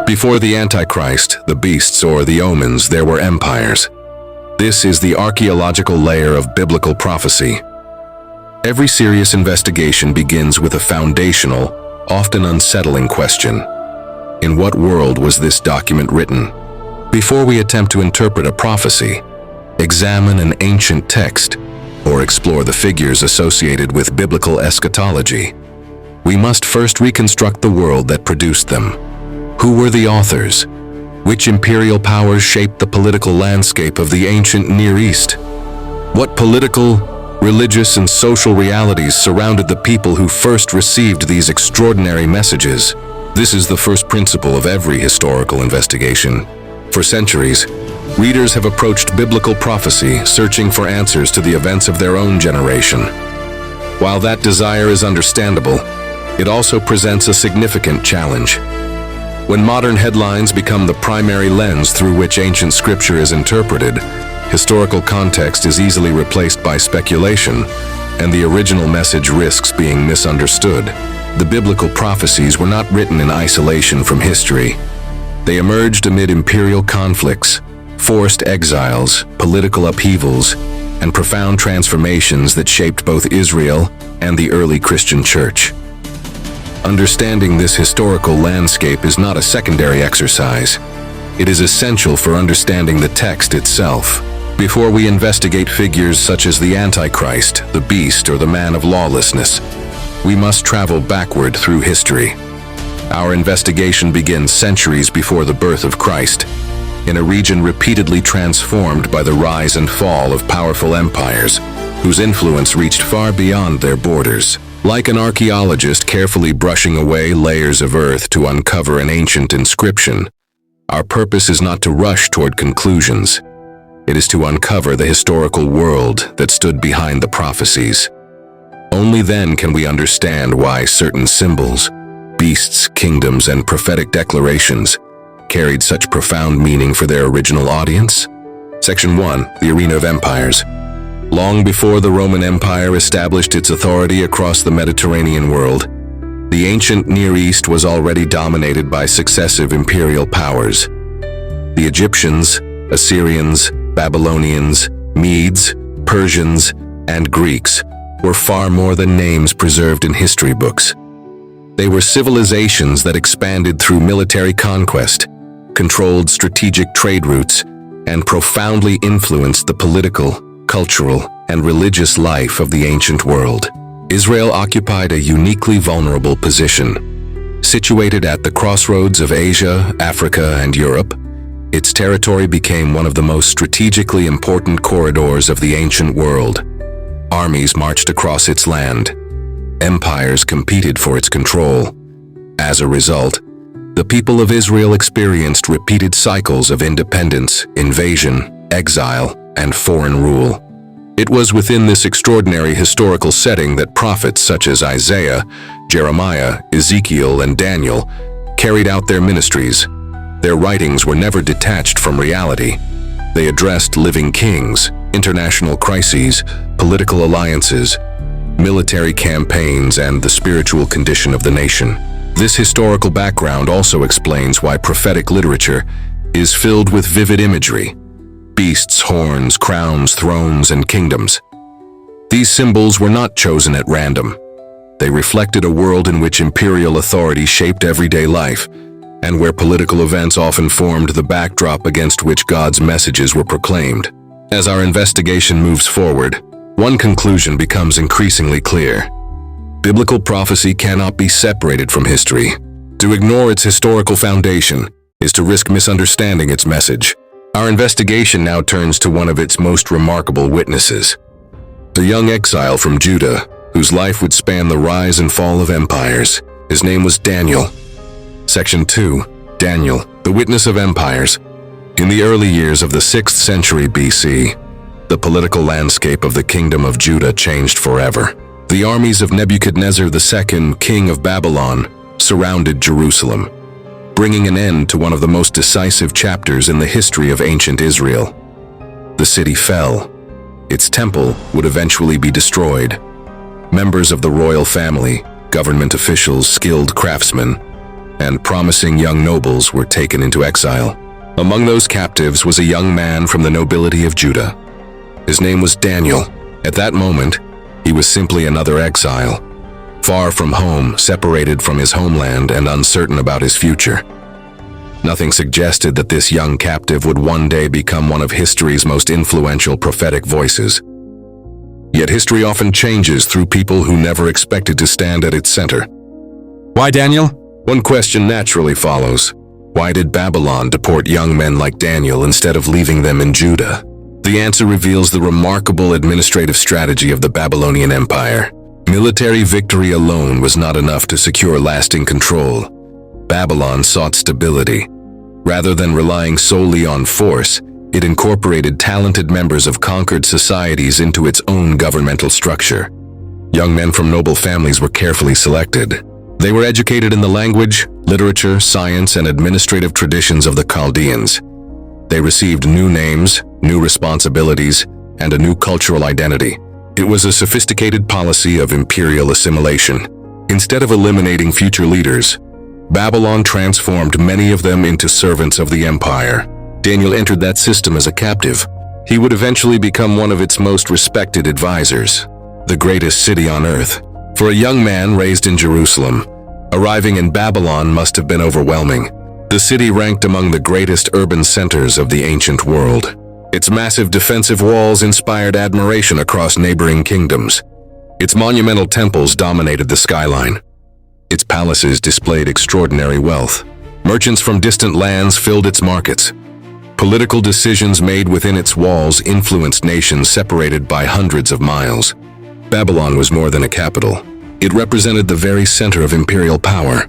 Before the Antichrist, the beasts or the omens, there were empires. This is the archaeological layer of biblical prophecy. Every serious investigation begins with a foundational, often unsettling question. In what world was this document written? Before we attempt to interpret a prophecy, examine an ancient text, or explore the figures associated with biblical eschatology, we must first reconstruct the world that produced them. Who were the authors? Which imperial powers shaped the political landscape of the ancient Near East? What political, religious, and social realities surrounded the people who first received these extraordinary messages? This is the first principle of every historical investigation. For centuries, readers have approached biblical prophecy searching for answers to the events of their own generation. While that desire is understandable, it also presents a significant challenge. When modern headlines become the primary lens through which ancient scripture is interpreted, historical context is easily replaced by speculation, and the original message risks being misunderstood. The biblical prophecies were not written in isolation from history. They emerged amid imperial conflicts, forced exiles, political upheavals, and profound transformations that shaped both Israel and the early Christian church. Understanding this historical landscape is not a secondary exercise. It is essential for understanding the text itself. Before we investigate figures such as the Antichrist, the beast, or the man of lawlessness, we must travel backward through history. Our investigation begins centuries before the birth of Christ, in a region repeatedly transformed by the rise and fall of powerful empires, whose influence reached far beyond their borders. Like an archaeologist carefully brushing away layers of earth to uncover an ancient inscription, our purpose is not to rush toward conclusions. It is to uncover the historical world that stood behind the prophecies. Only then can we understand why certain symbols, beasts, kingdoms, and prophetic declarations carried such profound meaning for their original audience. Section 1. The Arena of Empires. Long before the Roman Empire established its authority across the Mediterranean world, the ancient Near East was already dominated by successive imperial powers. The Egyptians, Assyrians, Babylonians, Medes, Persians, and Greeks were far more than names preserved in history books. They were civilizations that expanded through military conquest, controlled strategic trade routes, and profoundly influenced the political, cultural, and religious life of the ancient world. Israel occupied a uniquely vulnerable position. Situated at the crossroads of Asia, Africa, and Europe, its territory became one of the most strategically important corridors of the ancient world. Armies marched across its land. Empires competed for its control. As a result, the people of Israel experienced repeated cycles of independence, invasion, exile, and foreign rule. It was within this extraordinary historical setting that prophets such as Isaiah, Jeremiah, Ezekiel, and Daniel carried out their ministries. Their writings were never detached from reality. They addressed living kings, international crises, political alliances, military campaigns, and the spiritual condition of the nation. This historical background also explains why prophetic literature is filled with vivid imagery: beasts, horns, crowns, thrones, and kingdoms. These symbols were not chosen at random. They reflected a world in which imperial authority shaped everyday life, and where political events often formed the backdrop against which God's messages were proclaimed. As our investigation moves forward, one conclusion becomes increasingly clear. Biblical prophecy cannot be separated from history. To ignore its historical foundation is to risk misunderstanding its message. Our investigation now turns to one of its most remarkable witnesses, a young exile from Judah, whose life would span the rise and fall of empires. His name was Daniel. Section 2. Daniel, the Witness of Empires. In the early years of the 6th century BC, the political landscape of the Kingdom of Judah changed forever. The armies of Nebuchadnezzar II, king of Babylon, surrounded Jerusalem, bringing an end to one of the most decisive chapters in the history of ancient Israel. The city fell. Its temple would eventually be destroyed. Members of the royal family, government officials, skilled craftsmen, and promising young nobles were taken into exile. Among those captives was a young man from the nobility of Judah. His name was Daniel. At that moment, he was simply another exile, far from home, separated from his homeland and uncertain about his future. Nothing suggested that this young captive would one day become one of history's most influential prophetic voices. Yet history often changes through people who never expected to stand at its center. Why Daniel? One question naturally follows. Why did Babylon deport young men like Daniel instead of leaving them in Judah? The answer reveals the remarkable administrative strategy of the Babylonian Empire. Military victory alone was not enough to secure lasting control. Babylon sought stability. Rather than relying solely on force, it incorporated talented members of conquered societies into its own governmental structure. Young men from noble families were carefully selected. They were educated in the language, literature, science, and administrative traditions of the Chaldeans. They received new names, new responsibilities, and a new cultural identity. It was a sophisticated policy of imperial assimilation. Instead of eliminating future leaders, Babylon transformed many of them into servants of the empire. Daniel entered that system as a captive. He would eventually become one of its most respected advisors, the greatest city on earth. For a young man raised in Jerusalem, arriving in Babylon must have been overwhelming. The city ranked among the greatest urban centers of the ancient world. Its massive defensive walls inspired admiration across neighboring kingdoms. Its monumental temples dominated the skyline. Its palaces displayed extraordinary wealth. Merchants from distant lands filled its markets. Political decisions made within its walls influenced nations separated by hundreds of miles. Babylon was more than a capital. It represented the very center of imperial power.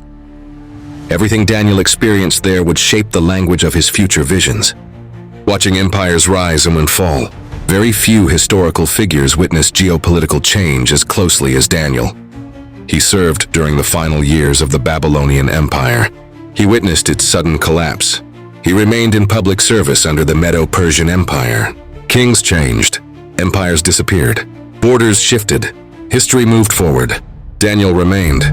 Everything Daniel experienced there would shape the language of his future visions. Watching empires rise and fall, very few historical figures witnessed geopolitical change as closely as Daniel. He served during the final years of the Babylonian Empire. He witnessed its sudden collapse. He remained in public service under the Medo-Persian Empire. Kings changed. Empires disappeared. Borders shifted. History moved forward. Daniel remained.